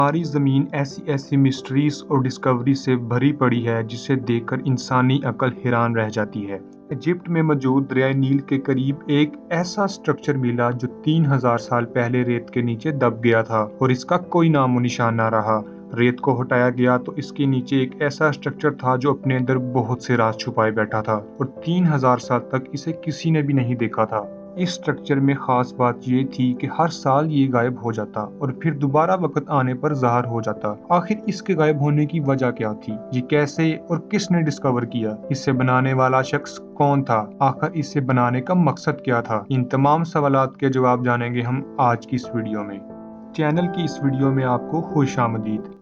हमारी ज़मीन ऐसी ऐसी मिस्ट्रीज और डिस्कवरी से भरी पड़ी है जिसे देखकर इंसानी अक्ल हैरान रह जाती है। इजिप्ट में मौजूद दरियाए नील के करीब एक ऐसा स्ट्रक्चर मिला जो 3000 साल पहले रेत के नीचे दब गया था और इसका कोई नामो निशान ना रहा। रेत को हटाया गया तो इसके नीचे एक ऐसा स्ट्रक्चर था जो अपने अंदर बहुत से राज छुपाए बैठा था और 3000 साल तक इसे किसी ने भी नहीं देखा था। इस स्ट्रक्चर में खास बात ये थी कि हर साल ये गायब हो जाता और फिर दोबारा वक्त आने पर ज़ाहिर हो जाता। आखिर इसके गायब होने की वजह क्या थी, ये कैसे और किसने डिस्कवर किया, इसे बनाने वाला शख्स कौन था, आखिर इसे बनाने का मकसद क्या था? इन तमाम सवालात के जवाब जानेंगे हम आज की इस वीडियो में। चैनल की इस वीडियो में आपको खुशामदीद।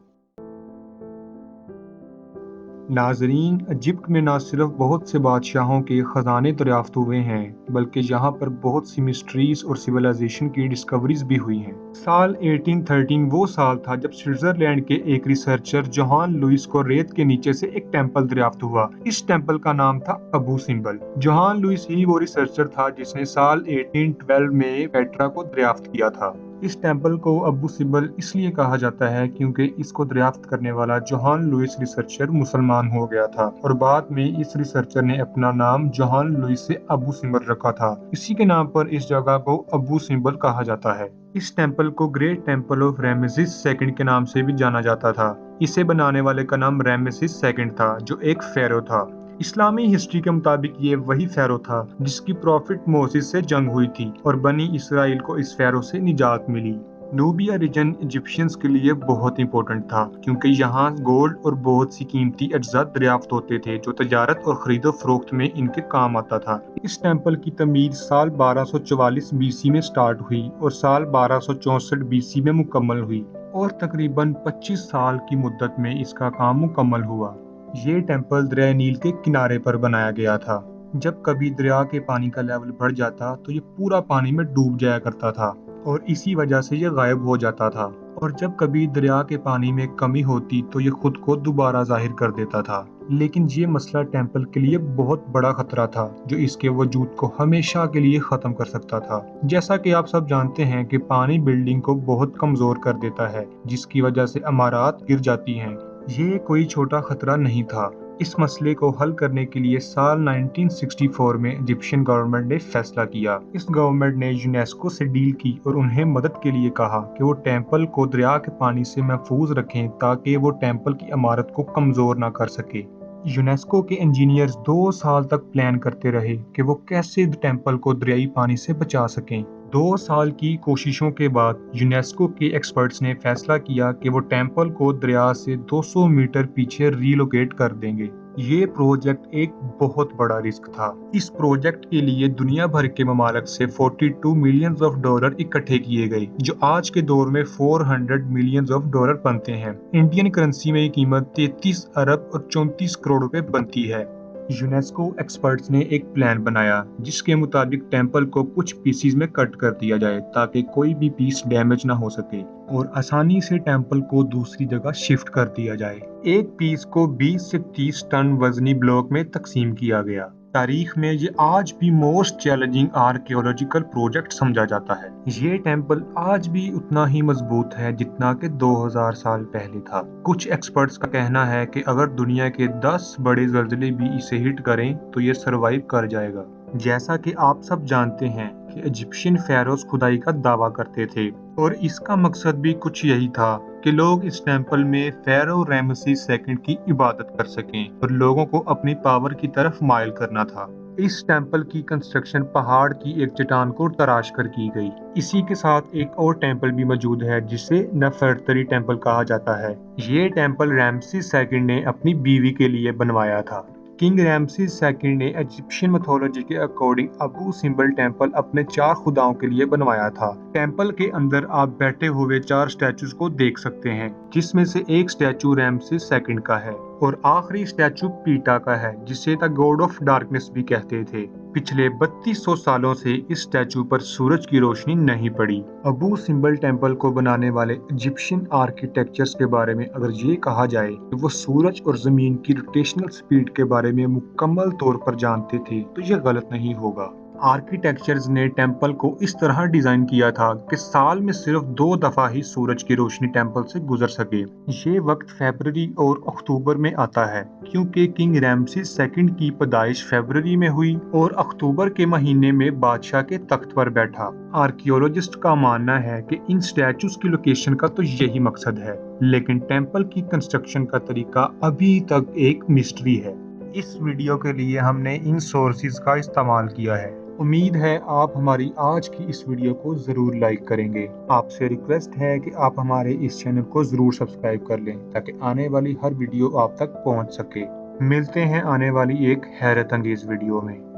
नाजरीन, इजिप्ट में न सिर्फ बहुत से बादशाहों के खजाने दरियाफ्त हुए हैं बल्कि यहाँ पर बहुत सी मिस्ट्रीज और सिविलाइजेशन की डिस्कवरीज भी हुई हैं। साल 1813 वो साल था जब स्विट्जरलैंड के एक रिसर्चर जोहान लुइस को रेत के नीचे से एक टेम्पल दरियाफ्त हुआ। इस टेम्पल का नाम था अबू सिम्बल। जोहान लुइस ही वो रिसर्चर था जिसने साल 1812 में पेट्रा को दरियाफ्त किया था। इस टेम्पल को अबू सिम्बल इसलिए कहा जाता है क्योंकि इसको दरियाफ्त करने वाला जोहान लुइस रिसर्चर मुसलमान हो गया था और बाद में इस रिसर्चर ने अपना नाम जोहान लुइस से अबू सिम्बल रखा था। इसी के नाम पर इस जगह को अबू सिम्बल कहा जाता है। इस टेम्पल को ग्रेट टेम्पल ऑफ रैमेसिस सेकंड के नाम से भी जाना जाता था। इसे बनाने वाले का नाम रैमेसिस सेकंड था जो एक फेरो था। इस्लामी हिस्ट्री के मुताबिक ये वही फेरो था जिसकी प्रॉफिट मोसेस से जंग हुई थी और बनी इसराइल को इस फेरो से निजात मिली। नूबिया रीजन इजिप्शियंस के लिए बहुत इंपॉर्टेंट था क्योंकि यहाँ गोल्ड और बहुत सी कीमती अज्जा दरियाफ्त होते थे जो तजारत और खरीदो फरोख्त में इनके काम आता था। इस टेम्पल की तमीर साल 1244 बीसी में स्टार्ट हुई और साल 1264 बीसी में मुकम्मल हुई और तकरीबन 25 साल की मुद्दत में इसका काम मुकम्मल हुआ। ये टेम्पल दरिया नील के किनारे पर बनाया गया था। जब कभी दरिया के पानी का लेवल बढ़ जाता तो ये पूरा पानी में डूब जाया करता था और इसी वजह से ये गायब हो जाता था और जब कभी दरिया के पानी में कमी होती तो ये खुद को दोबारा जाहिर कर देता था। लेकिन ये मसला टेम्पल के लिए बहुत बड़ा खतरा था जो इसके वजूद को हमेशा के लिए खत्म कर सकता था। जैसा कि आप सब जानते हैं कि पानी बिल्डिंग को बहुत कमजोर कर देता है जिसकी वजह से इमारत गिर जाती हैं। ये कोई छोटा खतरा नहीं था। इस मसले को हल करने के लिए साल 1964 में इजिप्शियन गवर्नमेंट ने फैसला किया। इस गवर्नमेंट ने यूनेस्को से डील की और उन्हें मदद के लिए कहा कि वो टेम्पल को दरिया के पानी से महफूज रखें ताकि वो टेम्पल की इमारत को कमजोर ना कर सके। यूनेस्को के इंजीनियर्स 2 साल तक प्लान करते रहे कि वो कैसे टेम्पल को दरियाई पानी से बचा सकें। 2 साल की कोशिशों के बाद यूनेस्को के एक्सपर्ट्स ने फैसला किया कि वो टेम्पल को दरिया से 200 मीटर पीछे रीलोकेट कर देंगे। ये प्रोजेक्ट एक बहुत बड़ा रिस्क था। इस प्रोजेक्ट के लिए दुनिया भर के ममालिक से 42 मिलियन डॉलर इकट्ठे किए गए जो आज के दौर में 400 मिलियन डॉलर बनते हैं। इंडियन करेंसी में ये कीमत 33 अरब और 34 करोड़ रुपए बनती है। यूनेस्को एक्सपर्ट्स ने एक प्लान बनाया जिसके मुताबिक टेम्पल को कुछ पीसीज में कट कर दिया जाए ताकि कोई भी पीस डैमेज ना हो सके और आसानी से टेम्पल को दूसरी जगह शिफ्ट कर दिया जाए। एक पीस को 20 से 30 टन वजनी ब्लॉक में तकसीम किया गया। तारीख में ये आज भी मोस्ट चैलेंजिंग आर्कियोलॉजिकल प्रोजेक्ट समझा जाता है। ये टेम्पल आज भी उतना ही मजबूत है जितना कि 2000 साल पहले था। कुछ एक्सपर्ट्स का कहना है कि अगर दुनिया के 10 बड़े ज़लज़ले भी इसे हिट करें तो ये सरवाइव कर जाएगा। जैसा कि आप सब जानते हैं कि इजिप्शियन फेरोज खुदाई का दावा करते थे और इसका मकसद भी कुछ यही था कि लोग इस टेम्पल में फेरो रैमेसिस सेकंड की इबादत कर सकें और लोगों को अपनी पावर की तरफ माइल करना था। इस टेम्पल की कंस्ट्रक्शन पहाड़ की एक चट्टान को तराश कर की गई। इसी के साथ एक और टेम्पल भी मौजूद है जिसे नफरतरी टेम्पल कहा जाता है। ये टेम्पल रैमसिस सेकंड ने अपनी बीवी के लिए बनवाया था। किंग रैमसिस सेकंड ने इजिप्शियन मिथोलॉजी के अकॉर्डिंग अबू सिम्बल टेम्पल अपने 4 खुदाओं के लिए बनवाया था। टेम्पल के अंदर आप बैठे हुए 4 स्टैचूज को देख सकते हैं जिसमें से एक स्टैचू रैमसिस सेकंड का है और आखिरी स्टैचू पीटा का है जिसे द गॉड ऑफ डार्कनेस भी कहते थे। पिछले 3200 सालों से इस स्टैचू पर सूरज की रोशनी नहीं पड़ी। अबू सिम्बल टेम्पल को बनाने वाले इजिप्शियन आर्किटेक्चर्स के बारे में अगर ये कहा जाए कि वो सूरज और जमीन की रोटेशनल स्पीड के बारे में मुकम्मल तौर पर जानते थे तो ये गलत नहीं होगा। आर्किटेक्चर्स ने टेम्पल को इस तरह डिजाइन किया था कि साल में सिर्फ 2 दफा ही सूरज की रोशनी टेम्पल से गुजर सके। ये वक्त फरवरी और अक्टूबर में आता है क्योंकि किंग रैमसेस सेकंड की पैदाइश फरवरी में हुई और अक्टूबर के महीने में बादशाह के तख्त पर बैठा। आर्कियोलॉजिस्ट का मानना है कि इन स्टैचूज की लोकेशन का तो यही मकसद है, लेकिन टेम्पल की कंस्ट्रक्शन का तरीका अभी तक एक मिस्ट्री है। इस वीडियो के लिए हमने इन सोर्सेज का इस्तेमाल किया है। उम्मीद है आप हमारी आज की इस वीडियो को ज़रूर लाइक करेंगे। आपसे रिक्वेस्ट है कि आप हमारे इस चैनल को ज़रूर सब्सक्राइब कर लें ताकि आने वाली हर वीडियो आप तक पहुंच सके। मिलते हैं आने वाली एक हैरत अंगेज वीडियो में।